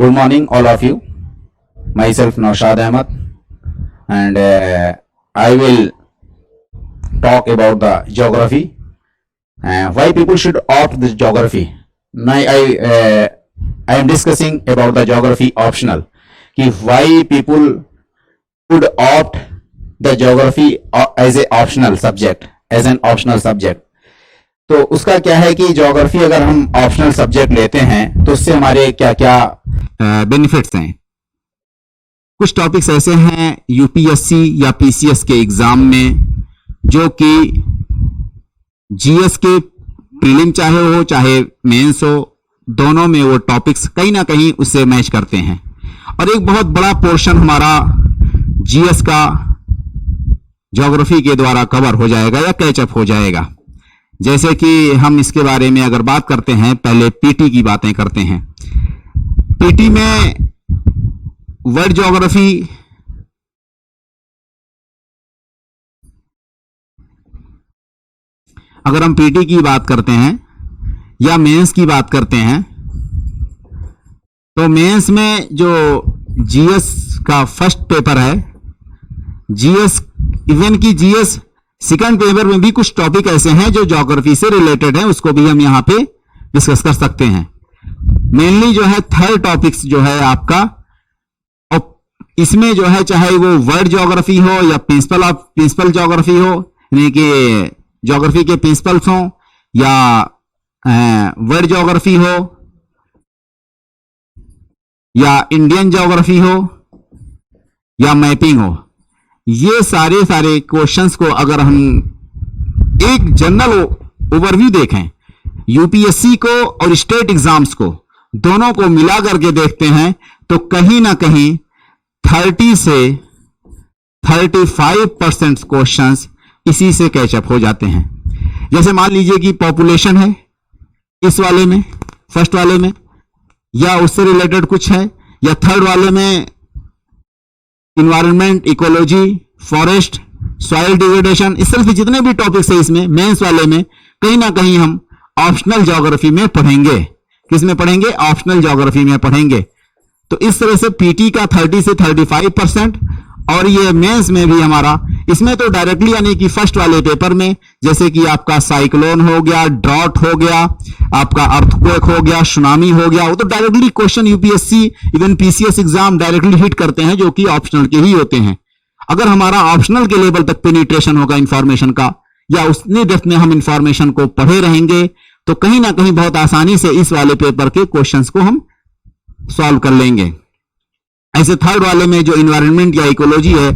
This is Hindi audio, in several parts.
Good morning, all of you. Myself Naushad Ahmed, and I will talk about the geography. Why people should opt this geography. Now I am discussing about the geography optional. कि why people would opt the geography as a optional subject, as an optional subject. तो उसका क्या है कि ज्योग्राफी अगर हम ऑप्शनल सब्जेक्ट लेते हैं तो उससे हमारे क्या क्या बेनिफिट्स हैं। कुछ टॉपिक्स ऐसे हैं यूपीएससी या पीसीएस के एग्जाम में जो कि जीएस के प्रीलिम चाहे मेंस हो, दोनों में वो टॉपिक्स कहीं ना कहीं उससे मैच करते हैं। और एक बहुत बड़ा पोर्शन हमारा जीएस का ज्योग्राफी के द्वारा कवर हो जाएगा या कैचअप हो जाएगा। जैसे कि हम इसके बारे में अगर बात करते हैं, पहले पीटी की बातें करते हैं। पीटी में वर्ल्ड ज्योग्राफी अगर हम पीटी की बात करते हैं या मेंस की बात करते हैं तो मेंस में जो जीएस का फर्स्ट पेपर है, जीएस इवन की जीएस सेकंड पेपर में भी कुछ टॉपिक ऐसे हैं जो ज्योग्राफी से रिलेटेड हैं, उसको भी हम यहां पे डिस्कस कर सकते हैं। मेनली जो है थर्ड टॉपिक्स जो है आपका, और इसमें जो है चाहे वो वर्ल्ड ज्योग्राफी हो या प्रिंसिपल ज्योग्राफी हो, यानी कि ज्योग्राफी के प्रिंसिपल्स हो, या वर्ल्ड ज्योग्राफी हो, या इंडियन ज्योग्राफी हो, या मैपिंग हो, ये सारे क्वेश्चंस को अगर हम एक जनरल ओवरव्यू देखें, यूपीएससी को और स्टेट एग्जाम्स को दोनों को मिला करके देखते हैं तो कहीं ना कहीं 30 से 35% क्वेश्चंस इसी से कैचअप हो जाते हैं। जैसे मान लीजिए कि पॉपुलेशन है इस वाले में, फर्स्ट वाले में, या उससे रिलेटेड कुछ है, या थर्ड वाले में environment, ecology, forest, soil degradation, इस तरह से जितने भी टॉपिक्स है इसमें मेंस वाले में कहीं ना कहीं हम ऑप्शनल ज्योग्राफी में पढ़ेंगे। किस में पढ़ेंगे? ऑप्शनल ज्योग्राफी में पढ़ेंगे। तो इस तरह से पीटी का 30 से 35% और ये मेंस में भी हमारा, इसमें तो डायरेक्टली यानी कि फर्स्ट वाले पेपर में जैसे कि आपका साइक्लोन हो गया, ड्रॉट हो गया, आपका अर्थक्वेक हो गया, सुनामी हो गया, वो तो directly question UPSC even PCS exam directly hit करते हैं, जो कि ऑप्शनल के ही होते हैं। अगर हमारा ऑप्शनल के लेवल तक पेनिट्रेशन होगा इंफॉर्मेशन का, या उतनी डेप्थ में हम इंफॉर्मेशन को पढ़े रहेंगे, तो कहीं ना कहीं बहुत आसानी से इस वाले पेपर के क्वेश्चंस को हम सॉल्व कर लेंगे। ऐसे थर्ड वाले में जो इन्वायरमेंट या इकोलॉजी है,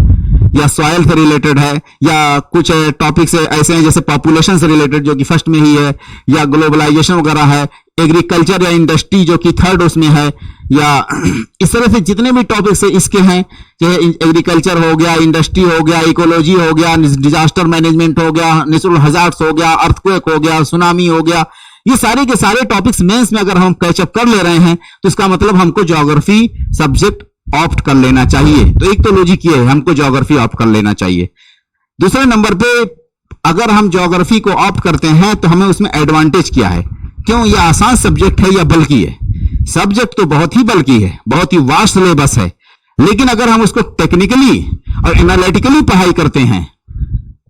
या सॉइल से रिलेटेड है, या कुछ टॉपिक्स ऐसे हैं जैसे पॉपुलेशन से रिलेटेड जो कि फर्स्ट में ही है, या ग्लोबलाइजेशन वगैरह है, एग्रीकल्चर या इंडस्ट्री जो कि थर्ड उसमें है, या इस तरह से जितने भी टॉपिक्स इसके हैं, चाहे एग्रीकल्चर हो गया, इंडस्ट्री हो गया, इकोलॉजी हो गया, डिजास्टर मैनेजमेंट हो गया, नेचुरल हजार्ड्स हो गया, अर्थक्वेक हो गया, सुनामी हो गया, ये सारे के सारे टॉपिक्स मेंस में अगर हम कैचअप कर ले रहे हैं तो इसका मतलब हमको ज्योग्राफी सब्जेक्ट ऑप्ट कर लेना चाहिए। तो एक तो लॉजिक ये है, हमको ज्योग्राफी ऑप्ट कर लेना चाहिए। दूसरे नंबर पे अगर हम ज्योग्राफी को ऑप्ट करते हैं तो हमें उसमें एडवांटेज क्या है? क्यों? ये आसान सब्जेक्ट है या बल्कि है? सब्जेक्ट तो बहुत ही बल्कि है, बहुत ही वास्ट सिलेबस है, लेकिन अगर हम उसको टेक्निकली और एनालिटिकली पढ़ाई करते हैं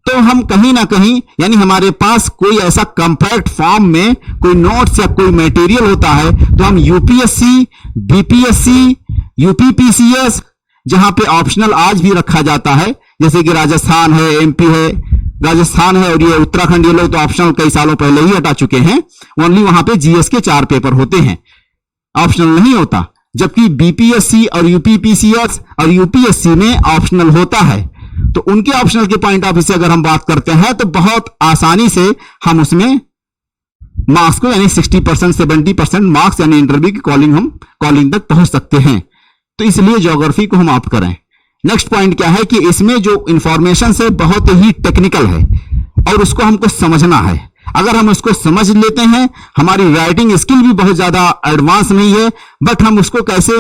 तो हम कहीं ना कहीं, यानी हमारे पास कोई ऐसा कंपैक्ट फॉर्म में कोई नोट्स या कोई मटेरियल होता है, तो हम यूपीएससी, बीपीएससी, यूपीपीसीएस, जहां पे ऑप्शनल आज भी रखा जाता है, जैसे कि राजस्थान है, एमपी है, राजस्थान है और ये उत्तराखंड, ये लोग तो ऑप्शनल कई सालों पहले ही हटा चुके हैं। ओनली वहां पे जीएस के 4 पेपर होते हैं, ऑप्शनल नहीं होता। जबकि बीपीएससी और यूपीपीसीएस और यूपीएससी में ऑप्शनल होता है। तो उनके ऑप्शनल के पॉइंट ऑफ व्यू से अगर हम बात करते हैं तो बहुत आसानी से हम उसमें मार्क्स को, यानी 60% 70% मार्क्स, यानी इंटरव्यू की कॉलिंग तक पहुंच सकते हैं। तो इसलिए ज्योग्राफी को हम ऑप्ट करें। नेक्स्ट पॉइंट क्या है कि इसमें जो इंफॉर्मेशन है बहुत ही टेक्निकल है और उसको हमको समझना है। अगर हम उसको समझ लेते हैं, हमारी राइटिंग स्किल भी बहुत ज्यादा एडवांस नहीं है, बट हम उसको कैसे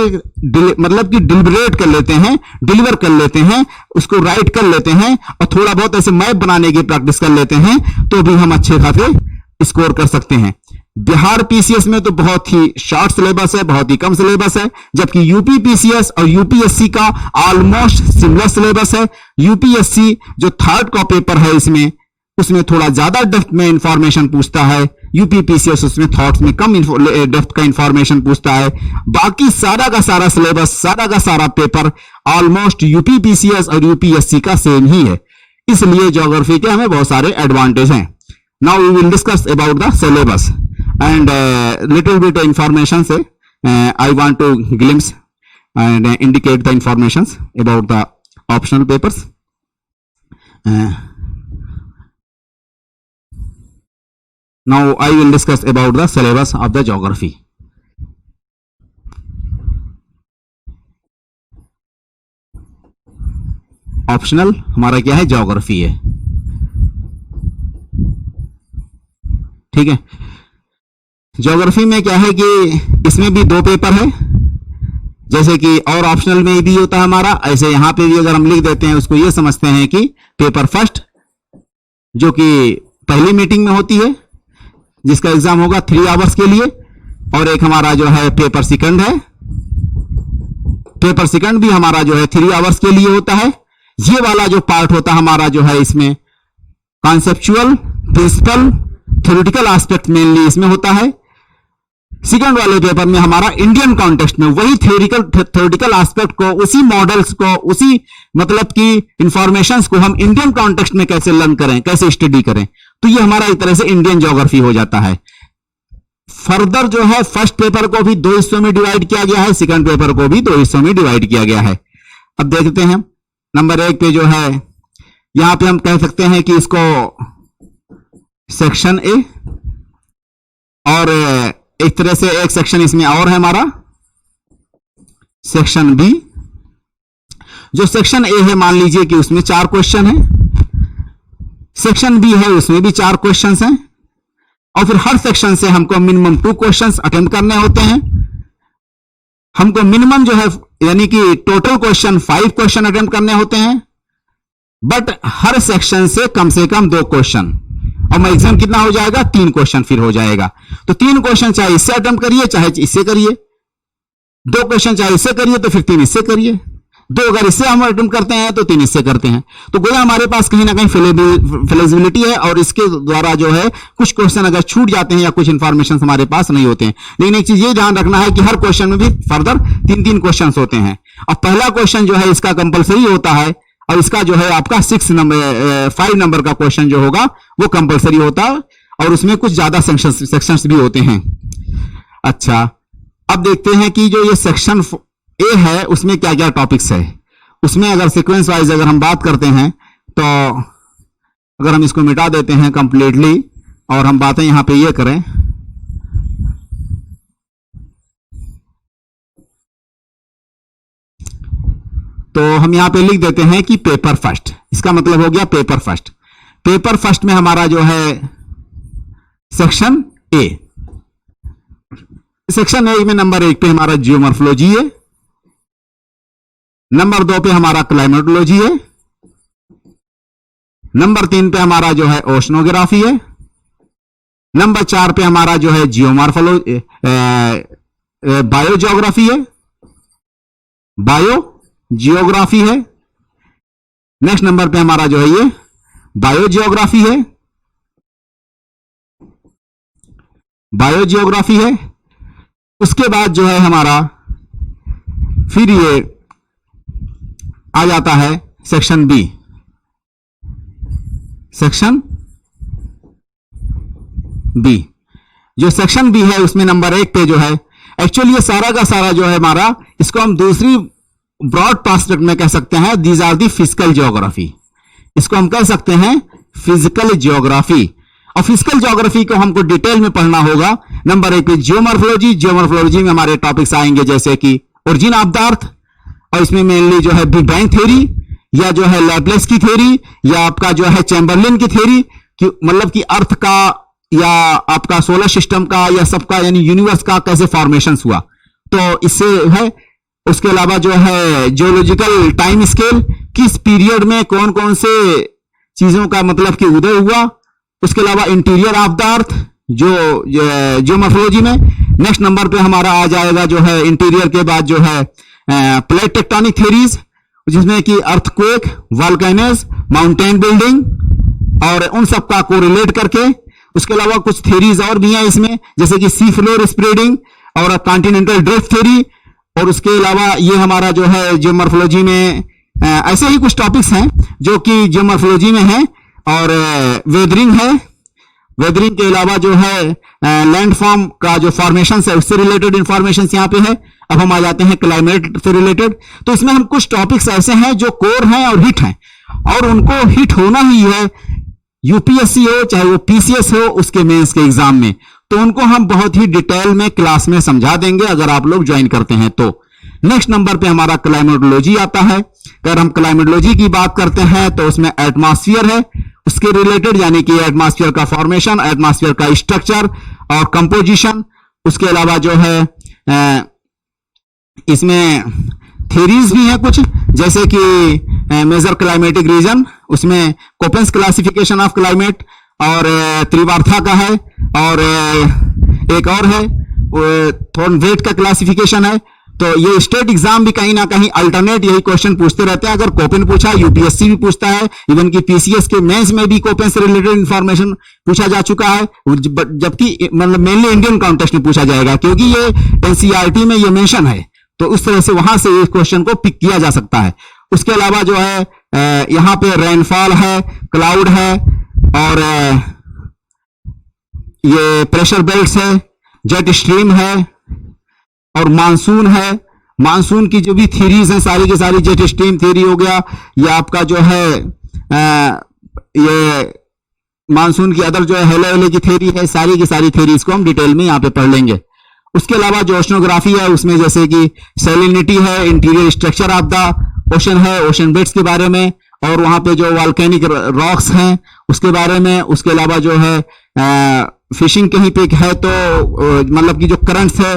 मतलब कि डिलिबरेट कर लेते हैं, डिलीवर कर लेते हैं, उसको राइट कर लेते हैं और थोड़ा बहुत ऐसे मैप बनाने की प्रैक्टिस कर लेते हैं, तो भी हम अच्छे खासे स्कोर कर सकते हैं। बिहार पीसीएस में तो बहुत ही शॉर्ट सिलेबस है, बहुत ही कम सिलेबस है, जबकि यूपी पीसीएस और यूपीएससी का ऑलमोस्ट सिमिलर सिलेबस है। यूपीएससी जो थर्ड का पेपर है इसमें, उसमें थोड़ा ज्यादा डेप्थ में इंफॉर्मेशन पूछता है, यूपी पीसीएस उसमें थॉट्स में कम डेप्थ का इंफॉर्मेशन पूछता है। बाकी सारा का सारा सिलेबस, सारा का सारा पेपर ऑलमोस्ट यूपी पीसीएस और यूपीएससी का सेम ही है। इसलिए ज्योग्राफी के हमें बहुत सारे एडवांटेज हैं। Now we will discuss about the syllabus and little bit information say I want to glimpse and indicate the informations about the optional papers. Now I will discuss about the syllabus of the geography. Optional हमारा क्या है, ज्योग्राफी है, ठीक है। ज्योग्राफी में क्या है कि इसमें भी दो पेपर है, जैसे कि और ऑप्शनल में भी होता है हमारा, ऐसे यहां पे भी अगर हम लिख देते हैं उसको ये समझते हैं कि पेपर फर्स्ट जो कि पहली मीटिंग में होती है, जिसका एग्जाम होगा 3 आवर्स के लिए, और एक हमारा जो है पेपर सेकंड है। पेपर सेकंड भी हमारा जो है 3 आवर्स के लिए होता है। ये वाला जो पार्ट होता है हमारा जो है इसमें conceptual, principle, theoretical aspect mainly इसमें होता है। सेकंड वाले पेपर में हमारा इंडियन कॉन्टेक्स्ट में वही थ्योरेटिकल एस्पेक्ट को, उसी मॉडल्स को, उसी मतलब की इंफॉर्मेशंस को हम इंडियन कॉन्टेक्स्ट में कैसे लर्न करें, कैसे स्टडी करें, तो ये हमारा एक तरह से इंडियन ज्योग्राफी हो जाता है। फर्दर जो है फर्स्ट पेपर को भी 2 हिस्सों में डिवाइड किया गया है, सेकंड पेपर को भी 2 हिस्सों में डिवाइड किया गया है। अब देखते हैं नंबर 1 पे जो है, यहां पे हम कह सकते हैं कि इसको सेक्शन ए, और एक तरह से एक सेक्शन इसमें और है हमारा सेक्शन बी। जो सेक्शन ए है मान लीजिए कि उसमें 4 क्वेश्चन है, सेक्शन बी है उसमें भी 4 क्वेश्चन हैं, और फिर हर सेक्शन से हमको मिनिमम 2 क्वेश्चन अटेम्प्ट करने होते हैं। हमको मिनिमम जो है यानी कि टोटल क्वेश्चन 5 क्वेश्चन अटेम्प्ट करने होते हैं, बट हर सेक्शन से कम 2 क्वेश्चन, और मैक्सिमम कितना हो जाएगा, 3 क्वेश्चन फिर हो जाएगा। तो 3 क्वेश्चन चाहे इससे अटेम्प्ट करिए चाहे इससे करिए, 2 क्वेश्चन चाहे इससे करिए तो फिर 3 इससे करिए, 2 अगर इससे हम अटेम्प्ट करते हैं तो 3 इससे करते हैं। तो गोया हमारे पास कहीं ना कहीं फ्लेक्सिबिलिटी है, और इसके द्वारा जो है कुछ क्वेश्चन अगर छूट जाते हैं या कुछ इंफॉर्मेशन हमारे पास नहीं होते हैं। लेकिन एक चीज ये ध्यान रखना है कि हर क्वेश्चन में भी फर्दर 3 क्वेश्चन होते हैं। और पहला क्वेश्चन जो है इसका कंपल्सरी होता है, और इसका जो है आपका 5 नंबर का क्वेश्चन जो होगा वो कंपलसरी होता है, और उसमें कुछ ज्यादा सेक्शंस भी होते हैं। अच्छा, अब देखते हैं कि जो ये सेक्शन ए है उसमें क्या क्या टॉपिक्स है। उसमें अगर सीक्वेंस वाइज अगर हम बात करते हैं तो अगर हम इसको मिटा देते हैं कंप्लीटली और हम बातें यहां पे ये करें, तो हम यहां पे लिख देते हैं कि पेपर फर्स्ट, इसका मतलब हो गया पेपर फर्स्ट। पेपर फर्स्ट में हमारा जो है सेक्शन ए, सेक्शन ए में नंबर 1 पे हमारा जियोमॉर्फोलॉजी है, नंबर 2 पे हमारा क्लाइमेटोलॉजी है, नंबर 3 पे हमारा जो है ओशनोग्राफी है, नंबर 4 पे हमारा जो है जियोमॉर्फोलॉजी बायोजियोग्राफी है, जियोग्राफी है। नेक्स्ट नंबर पे हमारा जो है ये बायोजियोग्राफी है, बायोजियोग्राफी है। उसके बाद जो है हमारा फिर ये आ जाता है सेक्शन बी, सेक्शन बी। जो सेक्शन बी है उसमें नंबर 1 पे जो है एक्चुअली ये सारा का सारा जो है हमारा, इसको हम दूसरी ब्रॉड पर्सपेक्टिव में कह सकते हैं these are the physical geography. इसको हम कह सकते हैं फिजिकल ज्योग्राफी। और फिजिकल ज्योग्राफी को हमको डिटेल में पढ़ना होगा। नंबर 1 पे जियोमॉर्फोलॉजी, जियोमॉर्फोलॉजी में हमारे टॉपिक्स आएंगे जैसे कि ओरिजिन ऑफ द अर्थ, और इसमें मेनली जो है बिग बैंग थ्योरी या जो है लैपलेस की थ्योरी या आपका जो है चैम्बरलिन की थ्योरी, कि मतलब कि अर्थ का या आपका सोलर सिस्टम का या सबका यानी यूनिवर्स का कैसे फॉर्मेशन हुआ, तो इससे है। उसके अलावा जो है जियोलॉजिकल टाइम स्केल, किस पीरियड में कौन कौन से चीजों का मतलब कि उदय हुआ। उसके अलावा interior of the earth, geomorphology में। नेक्स्ट नंबर पे हमारा आ जाएगा जो है इंटीरियर के बाद जो है प्लेट टेक्टोनिक थ्योरीज, जिसमें कि अर्थक्वेक, वॉल्केनोज, माउंटेन बिल्डिंग और उन सब का कोरिलेट करके। उसके अलावा कुछ थ्योरीज और भी हैं इसमें, जैसे कि सी फ्लोर स्प्रेडिंग और कॉन्टिनेंटल ड्रिफ्ट थ्योरी। और उसके अलावा ये हमारा जो है जियोमॉर्फोलॉजी में ऐसे ही कुछ टॉपिक्स हैं जो कि जियोमॉर्फोलॉजी में हैं। और वेदरिंग है, वेदरिंग के अलावा जो है लैंडफॉर्म का जो फॉर्मेशन है उससे रिलेटेड इंफॉर्मेशन यहाँ पे है। अब हम आ जाते हैं क्लाइमेट से रिलेटेड। तो इसमें हम कुछ टॉपिक्स ऐसे हैं जो कोर हैं और हिट हैं, और उनको हिट होना ही है, यूपीएससी हो चाहे वो पीसीएस हो उसके मेंस के एग्जाम में। तो उनको हम बहुत ही डिटेल में क्लास में समझा देंगे अगर आप लोग ज्वाइन करते हैं तो। नेक्स्ट नंबर पे हमारा क्लाइमेटोलॉजी आता है। अगर हम क्लाइमेटोलॉजी की बात करते हैं तो उसमें एटमॉस्फेयर है, उसके रिलेटेड, यानी कि एटमॉस्फेयर का फॉर्मेशन, एटमॉस्फेयर का स्ट्रक्चर और कंपोजिशन। उसके अलावा जो है इसमें थ्योरीज भी हैं कुछ, जैसे कि मेजर क्लाइमेटिक रीजन, उसमें कोपेंस क्लासिफिकेशन ऑफ क्लाइमेट और त्रिवार्था का है, और एक और है थॉर्नवेट का क्लासिफिकेशन है। तो ये स्टेट एग्जाम भी कहीं ना कहीं अल्टरनेट यही क्वेश्चन पूछते रहते हैं। अगर कोपेन पूछा, यूपीएससी भी पूछता है, इवन कि पीसीएस के मेंस में भी कोपेन से रिलेटेड इंफॉर्मेशन पूछा जा चुका है, जबकि मतलब मेनली इंडियन कॉन्टेक्स्ट में पूछा जाएगा क्योंकि ये एनसीईआरटी में ये मेंशन है। तो उस तरह से वहां से इस क्वेश्चन को पिक किया जा सकता है। उसके अलावा जो है यहाँ पे रेनफॉल है, क्लाउड है, और ये प्रेशर बेल्ट्स है, जेट स्ट्रीम है और मानसून है। मानसून की जो भी थ्योरीज हैं सारी की सारी, जेट स्ट्रीम थ्योरी हो गया, ये आपका जो है ये मानसून की अदर जो है हेलो हेलो की थ्योरी है, सारी की सारी थ्योरीज को हम डिटेल में यहाँ पे पढ़ लेंगे। उसके अलावा जो ओशनोग्राफी है उसमें जैसे कि सैलिनिटी है, interior structure of the ocean है, ओशन बेड्स के बारे में, और वहां पे जो वॉल्केनिक रॉक्स हैं उसके बारे में। उसके अलावा जो है फिशिंग कहीं पे है तो मतलब कि जो करंट्स है,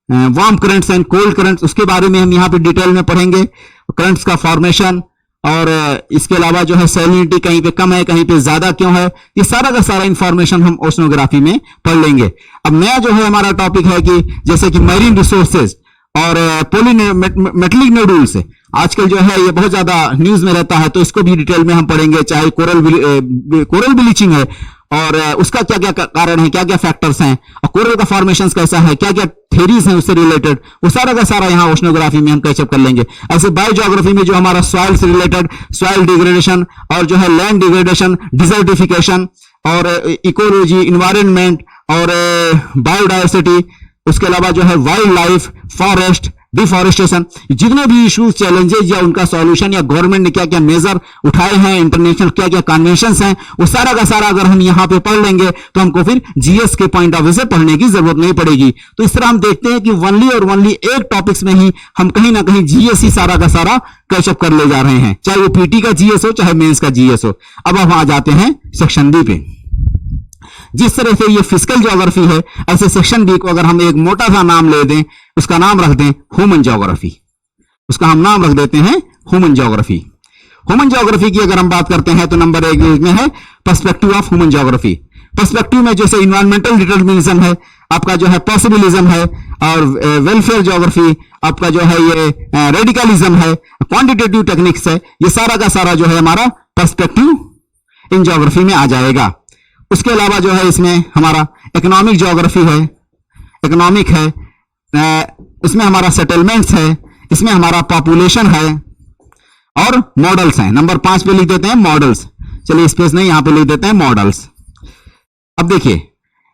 warm currents and cold currents, उसके बारे में हम यहाँ पे डिटेल में पढ़ेंगे, करंट्स का फॉर्मेशन। और इसके अलावा जो है सैलिनिटी कहीं पे कम है, कहीं पे ज्यादा क्यों है, ये सारा का सारा इंफॉर्मेशन हम ओशनोग्राफी में पढ़ लेंगे। अब नया जो है हमारा टॉपिक है कि जैसे कि मैरीन रिसोर्सेज और पॉलीमेटलिक नोडुल्स, आजकल जो है ये बहुत ज्यादा न्यूज में रहता है, तो इसको भी डिटेल में हम पढ़ेंगे। चाहे कोरल ब्लीचिंग है और उसका क्या क्या कारण है, क्या क्या फैक्टर्स हैं, और कोरल का फॉर्मेशन कैसा है, क्या क्या थ्योरीज हैं उससे रिलेटेड, वो सारा का सारा यहाँ ओशनोग्राफी में हम कैचअप कर लेंगे। ऐसे बायोजियोग्राफी में जो हमारा सॉइल से रिलेटेड, सॉइल डिग्रेडेशन और जो है लैंड डिग्रेडेशन, डिजर्टिफिकेशन और इकोलॉजी, इन्वायरमेंट और बायोडायवर्सिटी, उसके अलावा जो है वाइल्ड लाइफ, फॉरेस्ट, डिफॉरेस्टेशन, जितने भी इश्यूज, चैलेंजेस या उनका सॉल्यूशन या गवर्नमेंट ने क्या क्या मेजर उठाए हैं, इंटरनेशनल क्या क्या कन्वेंशंस हैं, वो सारा का सारा अगर हम यहाँ पे पढ़ लेंगे तो हमको फिर जीएस के पॉइंट ऑफ व्यू से पढ़ने की जरूरत नहीं पड़ेगी। तो इस तरह हम देखते हैं कि वनली और वनली एक टॉपिक्स में ही हम कहीं ना कहीं जीएस ही सारा का सारा कैचअप कर ले जा रहे हैं, चाहे वो पीटी का जीएस हो चाहे मेंस का जीएस हो। अब हम आ जाते हैं सेक्शन डी पे। जिस तरह से ये फिजिकल ज्योग्राफी है, ऐसे सेक्शन डी को अगर हम एक मोटा सा नाम ले दें, उसका नाम रख दें ह्यूमन ज्योग्राफी, उसका हम नाम रख देते हैं ह्यूमन ज्योग्राफी। ह्यूमन ज्योग्राफी की अगर हम बात करते हैं तो नंबर 1 में है perspective of human geography. Perspective में जैसे इन्वायरमेंटल डिटर्मिनिज्म है, आपका जो है पॉसिबिलिज्म है, और वेलफेयर ज्योग्राफी आपका जो है ये रेडिकलिज्म है, क्वांटिटेटिव टेक्निक्स है, ये सारा का सारा जो है हमारा पर्सपेक्टिव इन ज्योग्राफी में आ जाएगा। उसके अलावा जो है इसमें हमारा इकोनॉमिक ज्योग्राफी है, इकोनॉमिक है, इसमें हमारा सेटलमेंट्स है, इसमें हमारा पॉपुलेशन है और मॉडल्स हैं। नंबर 5 पे लिख देते हैं मॉडल्स, चलिए स्पेस नहीं, यहां पे लिख देते हैं मॉडल्स। अब देखिए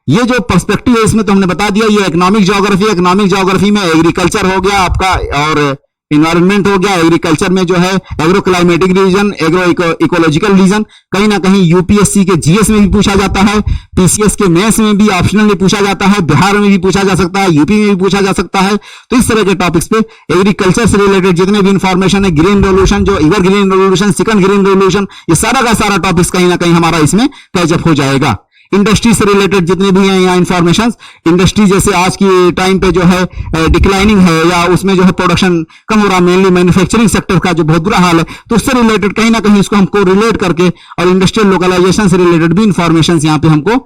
ये जो पर्सपेक्टिव है इसमें तो हमने बता दिया ये इकोनॉमिक ज्योग्राफी। इकोनॉमिक ज्योग्राफी में एग्रीकल्चर हो गया आपका और इन्वायरमेंट हो गया। एग्रीकल्चर में जो है agro climatic reason, agro ecological region, कहीं ना कहीं यूपीएससी के जीएस में भी पूछा जाता है, पीसीएस के मेंस में भी ऑप्शनल में पूछा जाता है, बिहार में भी पूछा जा सकता है, यूपी में भी पूछा जा सकता है। तो इस तरह के टॉपिक्स पे एग्रीकल्चर से रिलेटेड जितने भी इंफॉर्मेशन है, ग्रीन रेवोल्यूशन, जो ever green revolution, second green revolution, ये सारा का सारा टॉपिक्स कहीं ना कहीं हमारा इसमें कैचअप हो जाएगा। इंडस्ट्री से रिलेटेड जितने भी हैं यहाँ इंफॉर्मेशन, इंडस्ट्री जैसे आज की टाइम पे जो है डिक्लाइनिंग है या उसमें जो है प्रोडक्शन कम हो रहा, मेनली मैन्युफैक्चरिंग सेक्टर का जो बहुत बुरा हाल है, तो उससे रिलेटेड कहीं ना कहीं इसको हमको रिलेट करके और इंडस्ट्रियल लोकलाइजेशन से रिलेटेड भी इंफॉर्मेशन यहाँ पे हमको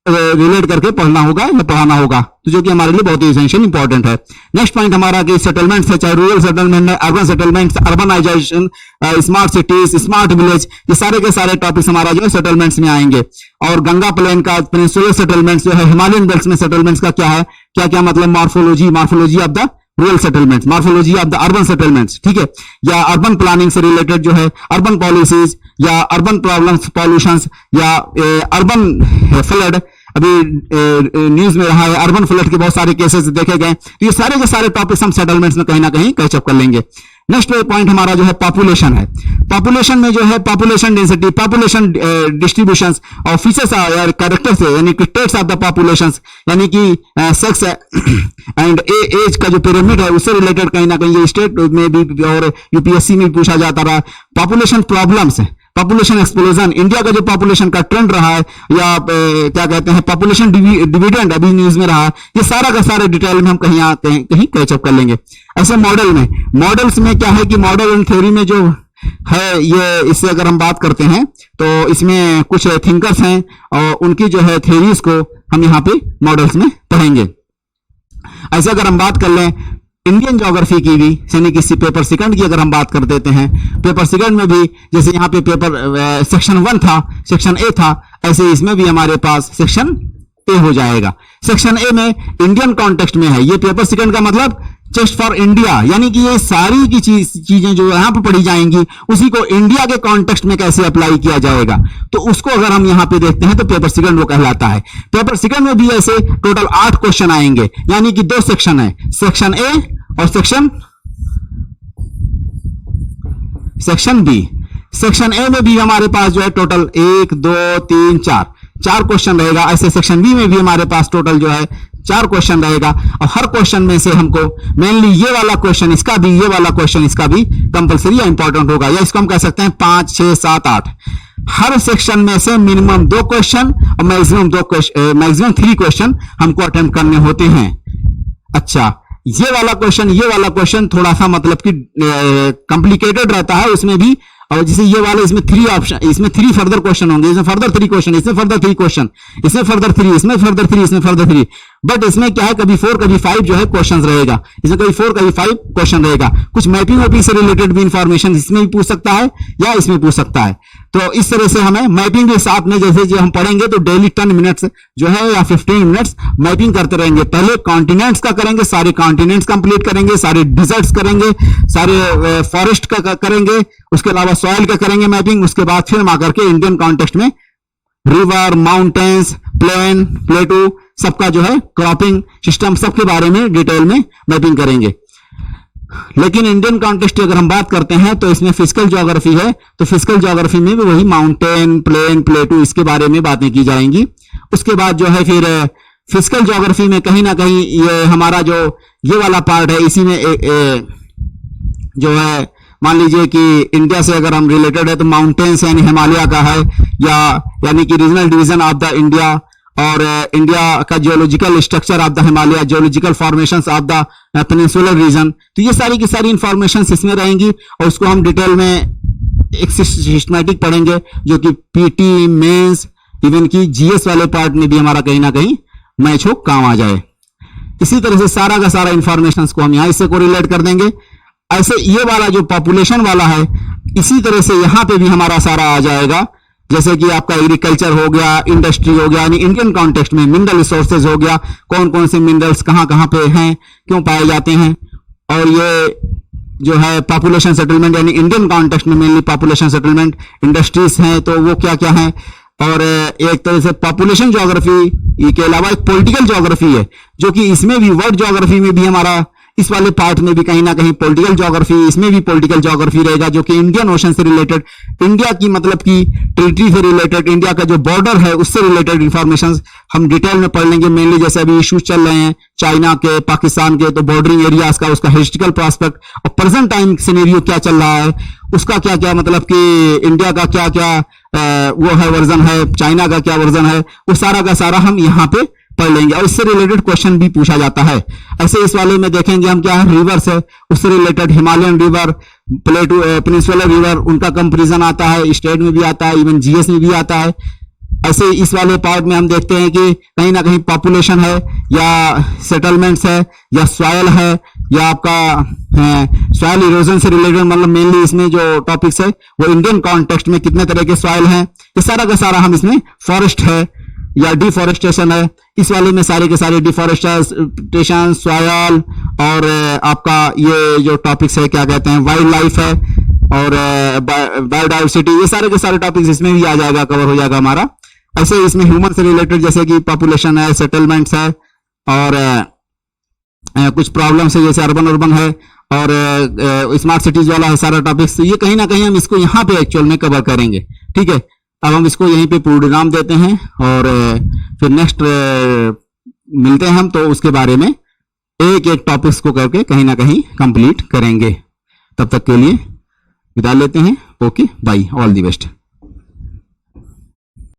रिलेट करके पढ़ना होगा या पढ़ाना होगा, तो जो कि हमारे लिए बहुत ही एसेंशियल इंपॉर्टेंट है। नेक्स्ट पॉइंट हमारा कि सेटलमेंट्स है, चाहे रूरल सेटलमेंट है, urban settlements, urbanisation, smart cities, smart village, ये सारे के सारे टॉपिक्स हमारा जो है सेटलमेंट्स में आएंगे। और गंगा प्लेन का पेनिनसुलर सेटलमेंट्स जो है, हिमालयन बेल्ट में सेटलमेंट्स का क्या है, क्या क्या मतलब morphology of the rural settlements, morphology of the urban settlements, ठीक है, या अर्बन प्लानिंग से रिलेटेड जो है अर्बन पॉलिसीज या अर्बन प्रॉब्लम्स, पॉल्यूशंस या अर्बन फ्लड, अभी न्यूज में रहा है अर्बन फ्लड के बहुत सारे केसेस देखे गए। तो ये सारे के सारे टॉपिक्स हम सेटलमेंट्स में कहीं ना कहीं कैचअप कर लेंगे। नेक्स्ट पॉइंट हमारा जो है पॉपुलेशन है। पॉपुलेशन में जो है पॉपुलेशन डेंसिटी, पॉपुलेशन डिस्ट्रीब्यूशंस और फीचर्स या कैरेक्टर्स है, यानी कि ट्रेट्स ऑफ द पॉपुलेशंस, यानी कि सेक्स एंड एज का जो पिरामिड है उससे रिलेटेड कहीं ना कहीं ये स्टेट में भी और यूपीएससी में भी पूछा जाता रहा। Population problems, population explosion, India का जो पॉपुलेशन का ट्रेंड रहा है या क्या कहते हैं पॉपुलेशन डिविडेंड अभी न्यूज में रहा है, ये सारा का सारा डिटेल में हम कहीं आते हैं कहीं कैचअप कर लेंगे। ऐसे मॉडल्स में क्या है कि मॉडल एंड थ्योरी में जो है ये, इससे अगर हम बात करते हैं तो इसमें कुछ थिंकर्स हैं और उनकी जो है थ्योरीज को हम यहाँ पे मॉडल्स में पढ़ेंगे। ऐसे अगर हम बात कर लें इंडियन ज्योग्राफी की भी, यानी कि पेपर सेकंड की अगर हम बात कर देते हैं, पेपर सेकंड में भी जैसे यहाँ पे पेपर सेक्शन 1 था, सेक्शन ए था, ऐसे इसमें भी हमारे पास सेक्शन ए हो जाएगा। सेक्शन ए में इंडियन कॉन्टेक्स्ट में है, ये पेपर सेकंड का मतलब जस्ट फॉर इंडिया, यानी कि ये सारी की चीजें जो यहाँ पे पढ़ी जाएंगी उसी को इंडिया के कॉन्टेक्स्ट में कैसे अप्लाई किया जाएगा, तो उसको अगर हम यहाँ पे देखते हैं तो पेपर सेकंड वो कहलाता है। पेपर सेकंड में भी ऐसे टोटल 8 क्वेश्चन आएंगे, यानी कि 2 सेक्शन है, सेक्शन ए और सेक्शन बी। सेक्शन ए में भी हमारे पास जो है टोटल 1 2 3 4 क्वेश्चन रहेगा। ऐसे सेक्शन बी में भी हमारे पास टोटल जो है 4 क्वेश्चन रहेगा, और हर क्वेश्चन में से हमको मेनली ये वाला क्वेश्चन इसका भी, ये वाला क्वेश्चन इसका भी कंपलसरी या इंपॉर्टेंट होगा, या इसको हम कह सकते हैं 5 6 7 8। हर सेक्शन में से मिनिमम 2 क्वेश्चन और मैक्सिमम 3 क्वेश्चन हमको अटेम्प्ट करने होते हैं। अच्छा, ये वाला क्वेश्चन थोड़ा सा मतलब कि कॉम्प्लिकेटेड रहता है उसमें भी, और जैसे ये वाले इसमें 3 ऑप्शन, इसमें 3 फर्दर क्वेश्चन होंगे, इसमें फर्दर 3 क्वेश्चन, इसमें फर्दर 3 क्वेश्चन, इसमें फर्दर 3, इसमें फर्दर 3, इसमें फर्दर 3। बट इसमें क्या है, कभी 4 कभी 5 जो है क्वेश्चन रहेगा, इसमें कभी 4 कभी 5 क्वेश्चन रहेगा। कुछ मैपिंग से रिलेटेड भी इंफॉर्मेशन इसमें भी पूछ सकता है या इसमें पूछ सकता है। तो इस तरह से हमें मैपिंग के साथ में जैसे जो हम पढ़ेंगे तो डेली 10 मिनट्स जो है या 15 मिनट्स मैपिंग करते रहेंगे। पहले कॉन्टिनेंट्स का करेंगे, सारे कॉन्टिनेंट्स कंप्लीट करेंगे, सारे डिजर्ट्स करेंगे, सारे फॉरेस्ट का करेंगे, उसके अलावा सॉइल का करेंगे मैपिंग। उसके बाद फिर हम आकर के इंडियन कॉन्टेक्स्ट में रिवर, माउंटेन्स, प्लेन, प्लेटू सबका जो है क्रॉपिंग सिस्टम सबके बारे में डिटेल में मैपिंग करेंगे। लेकिन इंडियन कॉन्टेक्स्ट की अगर हम बात करते हैं तो इसमें फिजिकल ज्योग्राफी है, तो फिजिकल ज्योग्राफी में भी वही माउंटेन, प्लेन, प्लेटू इसके बारे में बातें की जाएंगी। उसके बाद जो है फिर फिजिकल ज्योग्राफी में कहीं ना कहीं ये हमारा जो ये वाला पार्ट है, इसी में जो है मान लीजिए कि इंडिया से अगर हम रिलेटेड है तो माउंटेन्स यानी हिमालय का है, या यानी कि regional division of the India, और इंडिया का geological structure of the Himalaya, geological formations of the peninsular reason, तो ये सारी की सारी इंफॉर्मेशन इसमें रहेंगी और उसको हम डिटेल में एक सिस्टमैटिक पढ़ेंगे, जो कि पीटी, मेंस, इवन की जीएस वाले पार्ट में भी हमारा कहीं ना कहीं मैच हो काम आ जाए। इसी तरह से सारा का सारा इंफॉर्मेशन को हम यहाँ इससे कोरिलेट कर देंगे। ऐसे ये वाला जो पॉपुलेशन वाला है, इसी तरह से यहाँ पे भी हमारा सारा आ जाएगा, जैसे कि आपका एग्रीकल्चर हो गया, इंडस्ट्री हो गया, यानी इंडियन कॉन्टेक्स्ट में मिनरल रिसोर्सेज हो गया, कौन कौन से मिनरल्स कहाँ कहाँ पे हैं, क्यों पाए जाते हैं, और ये जो है पॉपुलेशन सेटलमेंट यानी इंडियन कॉन्टेक्स्ट में मेनली पॉपुलेशन सेटलमेंट, इंडस्ट्रीज हैं तो वो क्या क्या है, और एक तरह से पॉपुलेशन ज्योग्राफी के अलावा एक पॉलिटिकल ज्योग्राफी है, जो कि इसमें भी वर्ल्ड ज्योग्राफी में भी हमारा इस वाले पार्ट में भी कहीं ना कहीं पॉलिटिकल ज्योग्राफी, इसमें भी पॉलिटिकल ज्योग्राफी रहेगा, जो कि इंडियन ओशन से रिलेटेड, इंडिया की मतलब की टेरिटरी से रिलेटेड, इंडिया का जो बॉर्डर है उससे रिलेटेड इंफॉर्मेशन हम डिटेल में पढ़ लेंगे। मेनली जैसे अभी इश्यूज चल रहे हैं चाइना के, पाकिस्तान के, तो बॉर्डरिंग एरियाज का उसका हिस्टोरिकल प्रोस्पेक्ट और प्रेजेंट टाइम सिनेरियो क्या चल रहा है, उसका क्या क्या मतलब कि इंडिया का क्या क्या वो है वर्जन है, चाइना का क्या वर्जन है, वो सारा का सारा हम यहाँ पे पढ़ लेंगे और इससे रिलेटेड क्वेश्चन भी पूछा जाता है। ऐसे इस वाले में देखेंगे हम क्या है, रिवर्स है, उससे related Himalayan river, प्लेटू, peninsular river, उनका कंपैरिजन आता है, स्टेट में भी आता है, इवन जीएस में भी आता है। ऐसे इस वाले पार्ट में हम देखते हैं कि कहीं ना कहीं पॉपुलेशन है या सेटलमेंट्स है या सॉयल है या आपका सॉयल इरोजन से रिलेटेड, मतलब मेनली इसमें जो टॉपिक्स है वो इंडियन कॉन्टेक्स्ट में कितने तरह के सॉयल हैं, ये सारा का सारा हम इसमें, फॉरेस्ट है या डिफॉरेस्टेशन है, इस वाले में सारे के सारे डिफॉरेस्टेशन, सॉयल और आपका ये जो टॉपिक्स है क्या कहते हैं, वाइल्ड लाइफ है और बायोडाइवर्सिटी, ये सारे के सारे टॉपिक्स इसमें भी आ जाएगा, कवर हो जाएगा हमारा। ऐसे इसमें ह्यूमन से रिलेटेड जैसे कि पॉपुलेशन है, सेटलमेंट्स है और कुछ प्रॉब्लम्स है जैसे अर्बन है और स्मार्ट सिटीज वाला है सारा टॉपिक्स। तो ये कहीं ना कहीं हम इसको यहाँ पे एक्चुअल में कवर करेंगे, ठीक है। अब हम इसको यहीं पे पूर्णविराम देते हैं और फिर नेक्स्ट मिलते हैं हम, तो उसके बारे में एक एक टॉपिक्स को करके कहीं ना कहीं कंप्लीट करेंगे। तब तक के लिए विदा लेते हैं। Okay bye, all the best.